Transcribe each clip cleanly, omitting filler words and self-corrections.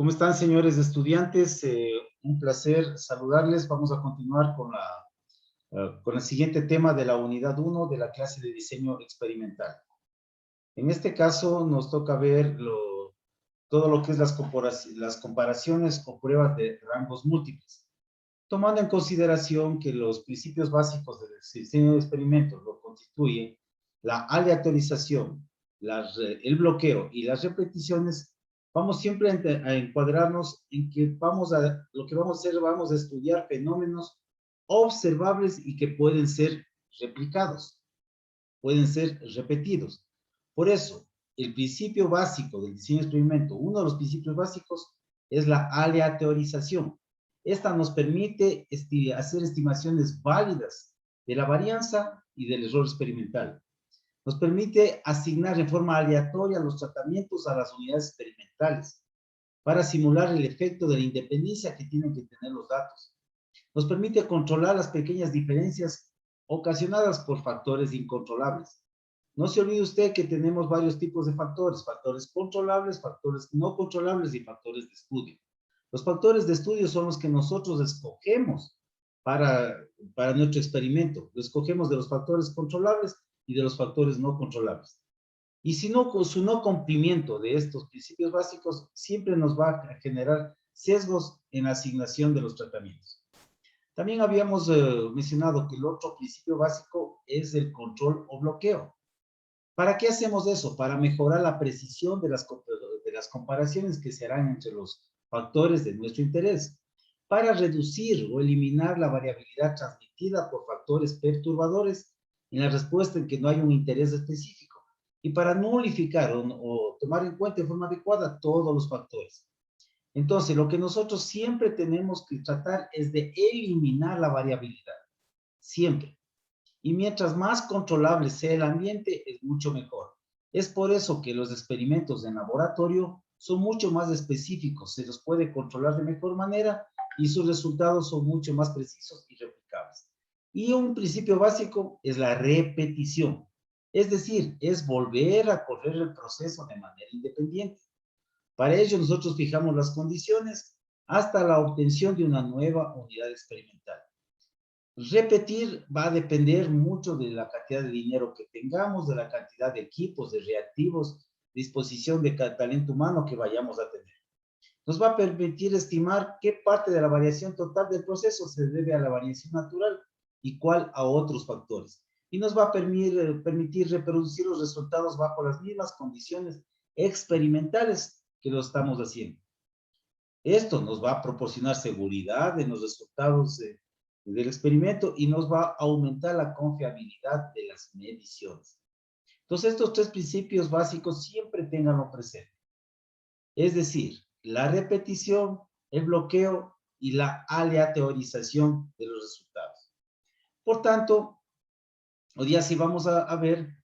¿Cómo están, señores estudiantes? Un placer saludarles. Vamos a continuar con el siguiente tema de la unidad 1 de la clase de diseño experimental. En este caso nos toca ver todo lo que es las comparaciones o pruebas de rangos múltiples, tomando en consideración que los principios básicos del diseño de experimentos lo constituyen la aleatorización, el bloqueo y las repeticiones. Vamos siempre a encuadrarnos en que lo que vamos a hacer, vamos a estudiar fenómenos observables y que pueden ser replicados, pueden ser repetidos. Por eso, el principio básico del diseño de experimento, uno de los principios básicos, es la aleatorización. Esta nos permite hacer estimaciones válidas de la varianza y del error experimental. Nos permite asignar en forma aleatoria los tratamientos a las unidades experimentales para simular el efecto de la independencia que tienen que tener los datos. Nos permite controlar las pequeñas diferencias ocasionadas por factores incontrolables. No se olvide usted que tenemos varios tipos de factores controlables, factores no controlables y factores de estudio. Los factores de estudio son los que nosotros escogemos para nuestro experimento. Lo escogemos de los factores controlables y de los factores no controlables. Y si no, con su no cumplimiento de estos principios básicos, siempre nos va a generar sesgos en la asignación de los tratamientos. También habíamos mencionado que el otro principio básico es el control o bloqueo. ¿Para qué hacemos eso? Para mejorar la precisión de las comparaciones que se harán entre los factores de nuestro interés, para reducir o eliminar la variabilidad transmitida por factores perturbadores en la respuesta en que no hay un interés específico, y para nulificar o tomar en cuenta de forma adecuada todos los factores. Entonces, lo que nosotros siempre tenemos que tratar es de eliminar la variabilidad, siempre. Y mientras más controlable sea el ambiente, es mucho mejor. Es por eso que los experimentos en laboratorio son mucho más específicos, se los puede controlar de mejor manera y sus resultados son mucho más precisos y replicables. Y un principio básico es la repetición, es decir, es volver a correr el proceso de manera independiente. Para ello nosotros fijamos las condiciones hasta la obtención de una nueva unidad experimental. Repetir va a depender mucho de la cantidad de dinero que tengamos, de la cantidad de equipos, de reactivos, disposición de talento humano que vayamos a tener. Nos va a permitir estimar qué parte de la variación total del proceso se debe a la variación natural y cuál a otros factores. Y nos va a permitir reproducir los resultados bajo las mismas condiciones experimentales que lo estamos haciendo. Esto nos va a proporcionar seguridad en los resultados del experimento y nos va a aumentar la confiabilidad de las mediciones. Entonces, estos tres principios básicos siempre ténganlo presente. Es decir, la repetición, el bloqueo y la aleatorización de los resultados. Por tanto, hoy día sí vamos a ver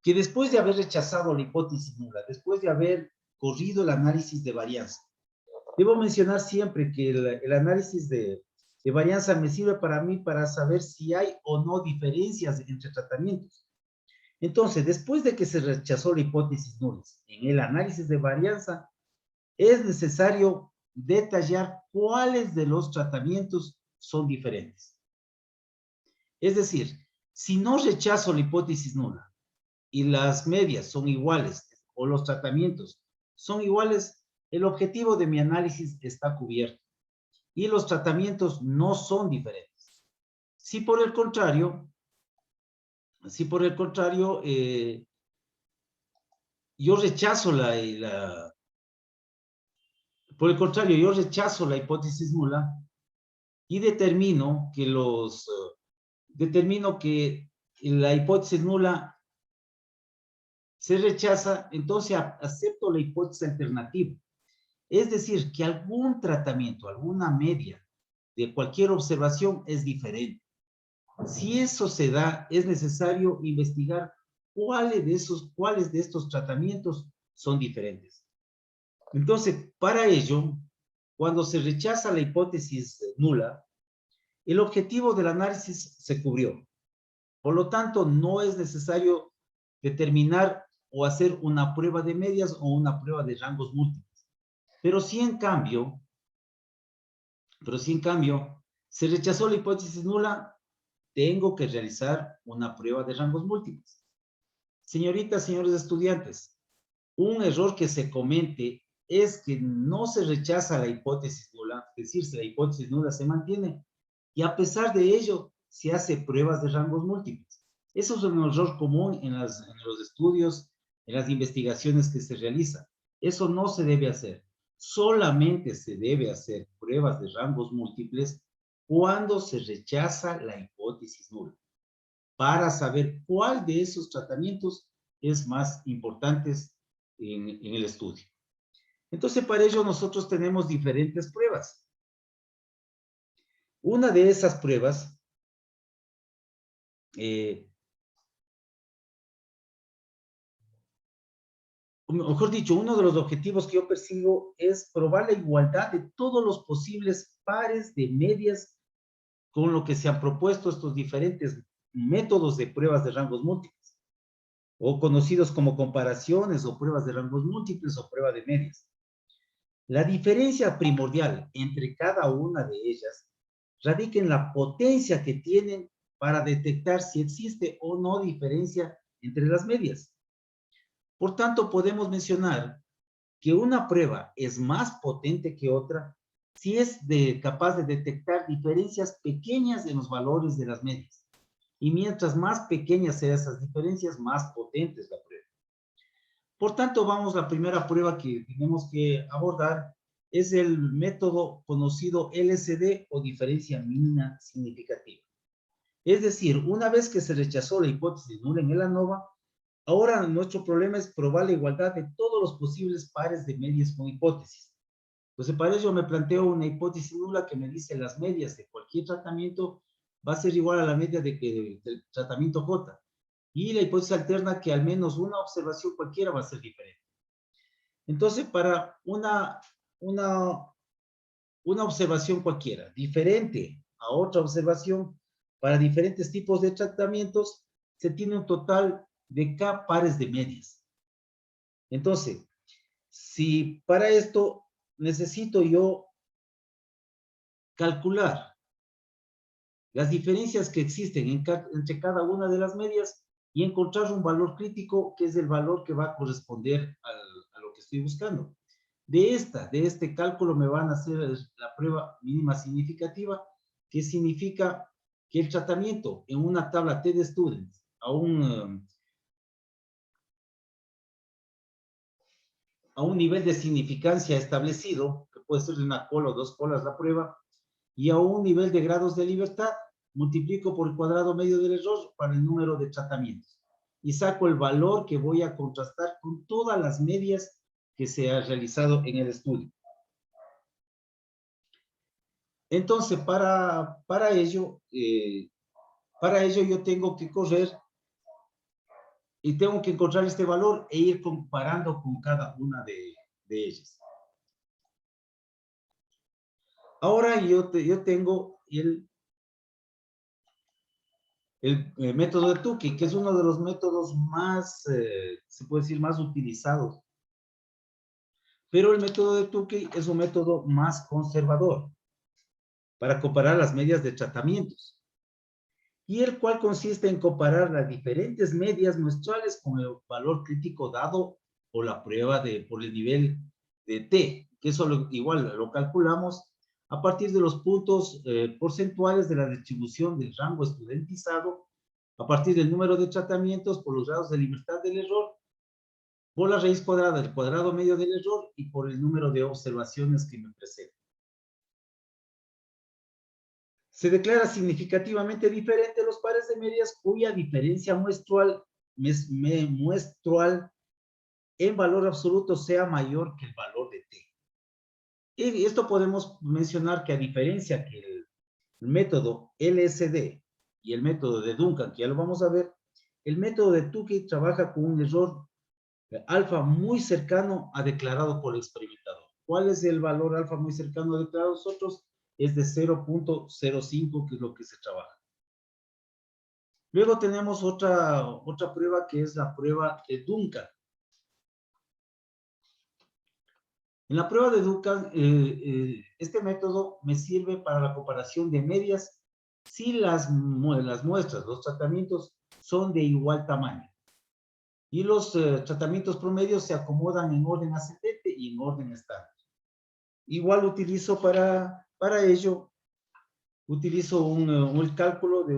que después de haber rechazado la hipótesis nula, después de haber corrido el análisis de varianza, debo mencionar siempre que el análisis de varianza me sirve para mí para saber si hay o no diferencias entre tratamientos. Entonces, después de que se rechazó la hipótesis nula en el análisis de varianza, es necesario detallar cuáles de los tratamientos son diferentes. Es decir, si no rechazo la hipótesis nula y las medias son iguales o los tratamientos son iguales, el objetivo de mi análisis está cubierto y los tratamientos no son diferentes. Si por el contrario, yo rechazo por el contrario, yo rechazo la hipótesis nula y determino que la hipótesis nula se rechaza, entonces acepto la hipótesis alternativa. Es decir, que algún tratamiento, alguna media de cualquier observación es diferente. Si eso se da, es necesario investigar cuáles de estos tratamientos son diferentes. Entonces, para ello, cuando se rechaza la hipótesis nula, el objetivo del análisis se cubrió. Por lo tanto, no es necesario determinar o hacer una prueba de medias o una prueba de rangos múltiples. Pero si en cambio, se rechazó la hipótesis nula, tengo que realizar una prueba de rangos múltiples. Señoritas, señores estudiantes, un error que se comete es que no se rechaza la hipótesis nula, es decir, si la hipótesis nula se mantiene, y a pesar de ello, se hace pruebas de rangos múltiples. Eso es un error común en los estudios, en las investigaciones que se realizan. Eso no se debe hacer. Solamente se debe hacer pruebas de rangos múltiples cuando se rechaza la hipótesis nula, para saber cuál de esos tratamientos es más importante en el estudio. Entonces, para ello nosotros tenemos diferentes pruebas. Una de esas pruebas, mejor dicho, uno de los objetivos que yo persigo es probar la igualdad de todos los posibles pares de medias con lo que se han propuesto estos diferentes métodos de pruebas de rangos múltiples, o conocidos como comparaciones o pruebas de rangos múltiples o prueba de medias. La diferencia primordial entre cada una de ellas radica en la potencia que tienen para detectar si existe o no diferencia entre las medias. Por tanto, podemos mencionar que una prueba es más potente que otra si es capaz de detectar diferencias pequeñas en los valores de las medias. Y mientras más pequeñas sean esas diferencias, más potente es la prueba. Por tanto, vamos a la primera prueba que tenemos que abordar, es el método conocido LSD o diferencia mínima significativa. Es decir, una vez que se rechazó la hipótesis nula en el ANOVA, ahora nuestro problema es probar la igualdad de todos los posibles pares de medias con hipótesis. Entonces, para ello me planteo una hipótesis nula que me dice las medias de cualquier tratamiento va a ser igual a la media del tratamiento J. Y la hipótesis alterna que al menos una observación cualquiera va a ser diferente. Entonces, para una observación cualquiera, diferente a otra observación, para diferentes tipos de tratamientos, se tiene un total de K pares de medias. Entonces, si para esto necesito yo calcular las diferencias que existen entre cada una de las medias y encontrar un valor crítico que es el valor que va a corresponder a lo que estoy buscando. De este cálculo me van a hacer la prueba mínima significativa, que significa que el tratamiento en una tabla T de Students a un nivel de significancia establecido, que puede ser de una cola o dos colas la prueba, y a un nivel de grados de libertad, multiplico por el cuadrado medio del error para el número de tratamientos. Y saco el valor que voy a contrastar con todas las medias que se ha realizado en el estudio. Entonces, para ello yo tengo que correr y tengo que encontrar este valor e ir comparando con cada una de ellas. Ahora yo tengo el método de Tukey, que es uno de los métodos más, se puede decir, más utilizados. Pero el método de Tukey es un método más conservador para comparar las medias de tratamientos, y el cual consiste en comparar las diferentes medias muestrales con el valor crítico dado por la prueba por el nivel de T, que eso igual lo calculamos a partir de los puntos porcentuales de la distribución del rango estudiantizado, a partir del número de tratamientos por los grados de libertad del error, por la raíz cuadrada del cuadrado medio del error y por el número de observaciones que me preceden. Se declara significativamente diferente los pares de medias cuya diferencia muestral en valor absoluto sea mayor que el valor de T. Y esto podemos mencionar que a diferencia que el método LSD y el método de Duncan, que ya lo vamos a ver, el método de Tukey trabaja con un error alfa muy cercano a declarado por el experimentador. ¿Cuál es el valor alfa muy cercano a declarado nosotros? Es de 0.05, que es lo que se trabaja. Luego tenemos otra prueba que es la prueba de Duncan. En la prueba de Duncan, este método me sirve para la comparación de medias si las muestras, los tratamientos son de igual tamaño. Y los tratamientos promedios se acomodan en orden ascendente y en orden estándar. Igual utilizo para ello, utilizo un cálculo de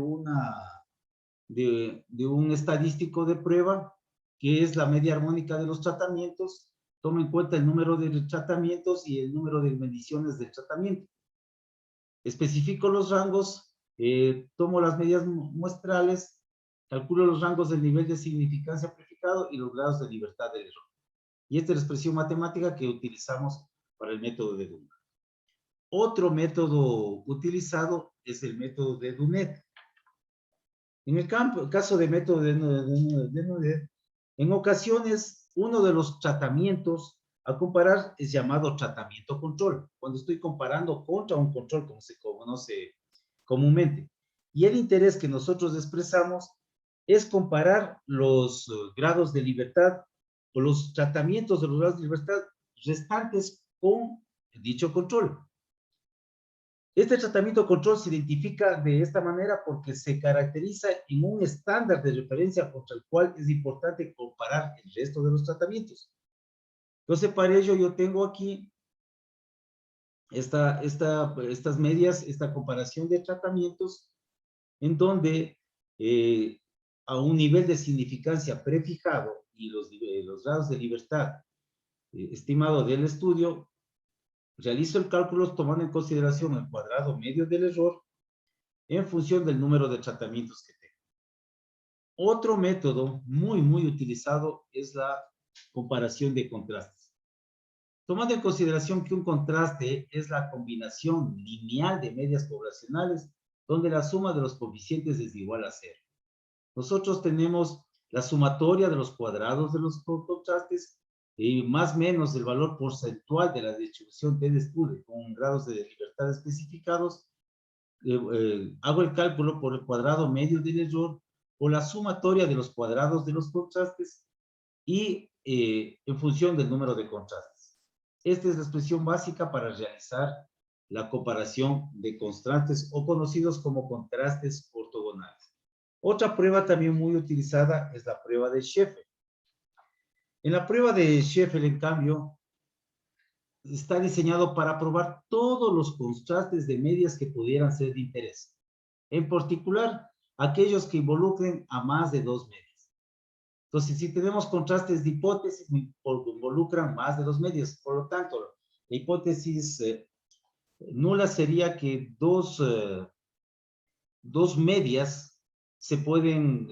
un estadístico de prueba, que es la media armónica de los tratamientos. Tomo en cuenta el número de tratamientos y el número de mediciones del tratamiento. Especifico los rangos, tomo las medidas muestrales, calculo los rangos del nivel de significancia amplificado y los grados de libertad del error. Y esta es la expresión matemática que utilizamos para el método de Duncan. Otro método utilizado es el método de Dunet. En el caso de método de Dunet, en ocasiones uno de los tratamientos a comparar es llamado tratamiento control, cuando estoy comparando contra un control, como se conoce comúnmente. Y el interés que nosotros expresamos es comparar los grados de libertad o los tratamientos de los grados de libertad restantes con dicho control. Este tratamiento control se identifica de esta manera porque se caracteriza en un estándar de referencia contra el cual es importante comparar el resto de los tratamientos. Entonces, para ello yo tengo aquí estas medias, esta comparación de tratamientos, en donde a un nivel de significancia prefijado y los grados de libertad estimado del estudio, realizo el cálculo tomando en consideración el cuadrado medio del error en función del número de tratamientos que tengo. Otro método muy utilizado es la comparación de contrastes. Tomando en consideración que un contraste es la combinación lineal de medias poblacionales donde la suma de los coeficientes es igual a 0. Nosotros tenemos la sumatoria de los cuadrados de los contrastes y más o menos el valor porcentual de la distribución de estudio con grados de libertad especificados. Hago el cálculo por el cuadrado medio del error o la sumatoria de los cuadrados de los contrastes y en función del número de contrastes. Esta es la expresión básica para realizar la comparación de contrastes o conocidos como contrastes ortogonales. Otra prueba también muy utilizada es la prueba de Sheffield. En la prueba de Sheffield, en cambio, está diseñado para probar todos los contrastes de medias que pudieran ser de interés. En particular, aquellos que involucren a más de dos medias. Entonces, si tenemos contrastes de hipótesis, involucran más de dos medias. Por lo tanto, la hipótesis nula sería que dos medias pueden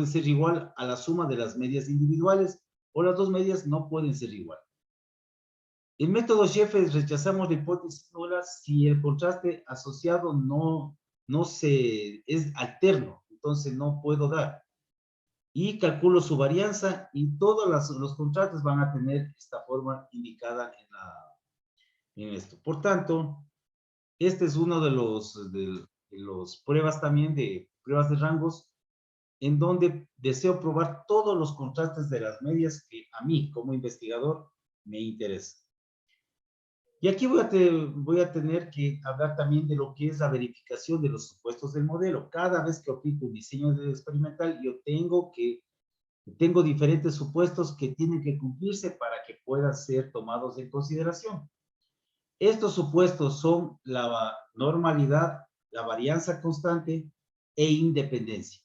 ser igual a la suma de las medias individuales, o las dos medias no pueden ser igual. El método Sheffield rechazamos la hipótesis nula si el contraste asociado es alterno, entonces no puedo dar. Y calculo su varianza y todos los contrastes van a tener esta forma indicada en esto. Por tanto, este es uno de los pruebas también de pruebas de rangos en donde deseo probar todos los contrastes de las medias que a mí como investigador me interesa. Y aquí voy a tener que hablar también de lo que es la verificación de los supuestos del modelo. Cada vez que aplico un diseño experimental, yo tengo diferentes supuestos que tienen que cumplirse para que puedan ser tomados en consideración. Estos supuestos son la normalidad, la varianza constante e independencia.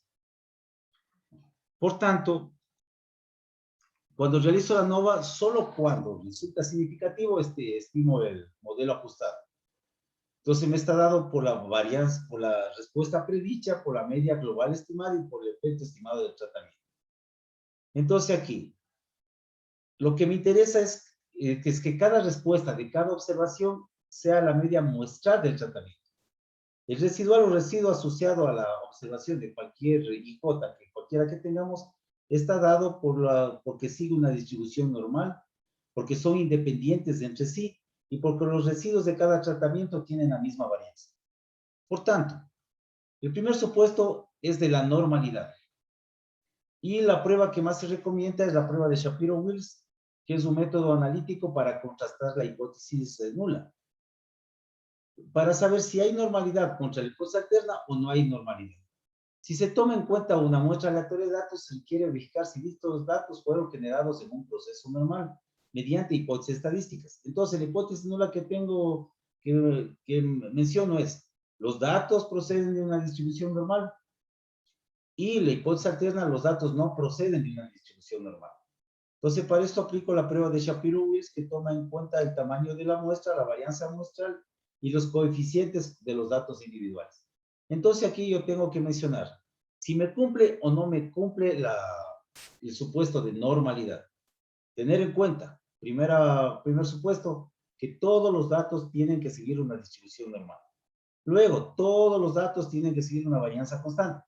Por tanto, cuando realizo la ANOVA, solo cuando resulta significativo estimo el modelo ajustado. Entonces me está dado por la varianza, por la respuesta predicha, por la media global estimada y por el efecto estimado del tratamiento. Entonces aquí, lo que me interesa es que cada respuesta de cada observación sea la media muestral del tratamiento. El residual o residuo asociado a la observación de cualquier IJ, que cualquiera que tengamos, está dado porque sigue una distribución normal, porque son independientes entre sí y porque los residuos de cada tratamiento tienen la misma varianza. Por tanto, el primer supuesto es de la normalidad. Y la prueba que más se recomienda es la prueba de Shapiro-Wills, que es un método analítico para contrastar la hipótesis nula, para saber si hay normalidad contra la hipótesis alterna o no hay normalidad. Si se toma en cuenta una muestra aleatoria de datos, se quiere verificar si estos datos fueron generados en un proceso normal, mediante hipótesis estadísticas. Entonces, la hipótesis nula que tengo, que menciono es, los datos proceden de una distribución normal, y la hipótesis alterna, los datos no proceden de una distribución normal. Entonces, para esto aplico la prueba de Shapiro-Wills, que toma en cuenta el tamaño de la muestra, la varianza muestral y los coeficientes de los datos individuales. Entonces, aquí yo tengo que mencionar si me cumple o no me cumple el supuesto de normalidad. Tener en cuenta, primer supuesto, que todos los datos tienen que seguir una distribución normal. Luego, todos los datos tienen que seguir una varianza constante.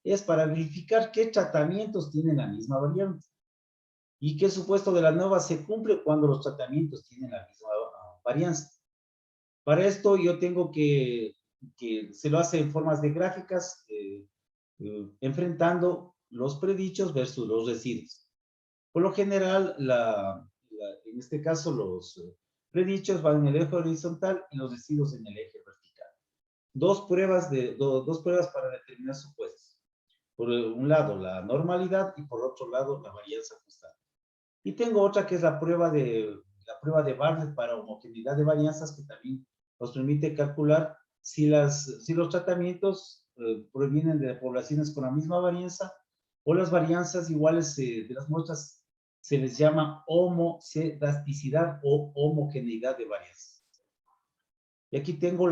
Es para verificar qué tratamientos tienen la misma variante. ¿Y qué supuesto de la nueva se cumple cuando los tratamientos tienen la misma varianza? Para esto yo tengo que se lo hace en formas de gráficas, enfrentando los predichos versus los residuos. Por lo general, en este caso, los predichos van en el eje horizontal y los residuos en el eje vertical. Dos pruebas para determinar supuestos. Por un lado, la normalidad y por otro lado, la varianza constante. Y tengo otra que es la prueba de Bartlett para homogeneidad de varianzas, que también nos permite calcular si los tratamientos provienen de poblaciones con la misma varianza o las varianzas iguales de las muestras se les llama homocedasticidad o homogeneidad de varianzas. Y aquí tengo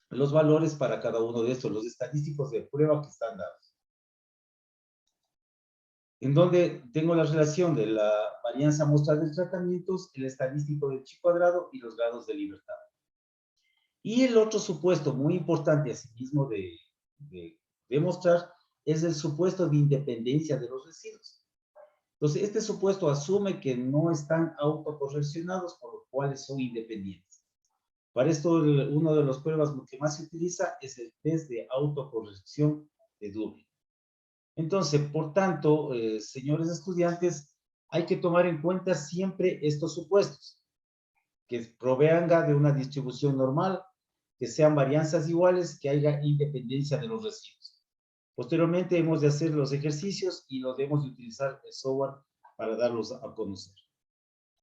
los valores para cada uno de estos, los estadísticos de prueba que están dados, en donde tengo la relación de la varianza muestral de tratamientos, el estadístico del chi cuadrado y los grados de libertad. Y el otro supuesto muy importante, asimismo, de demostrar, es el supuesto de independencia de los residuos. Entonces, este supuesto asume que no están autocorrelacionados, por lo cual son independientes. Para esto, una de las pruebas que más se utiliza es el test de autocorrección de Dublin. Entonces, por tanto, señores estudiantes, hay que tomar en cuenta siempre estos supuestos, que provenga de una distribución normal, que sean varianzas iguales, que haya independencia de los residuos. Posteriormente, hemos de hacer los ejercicios y los debemos de utilizar el software para darlos a conocer.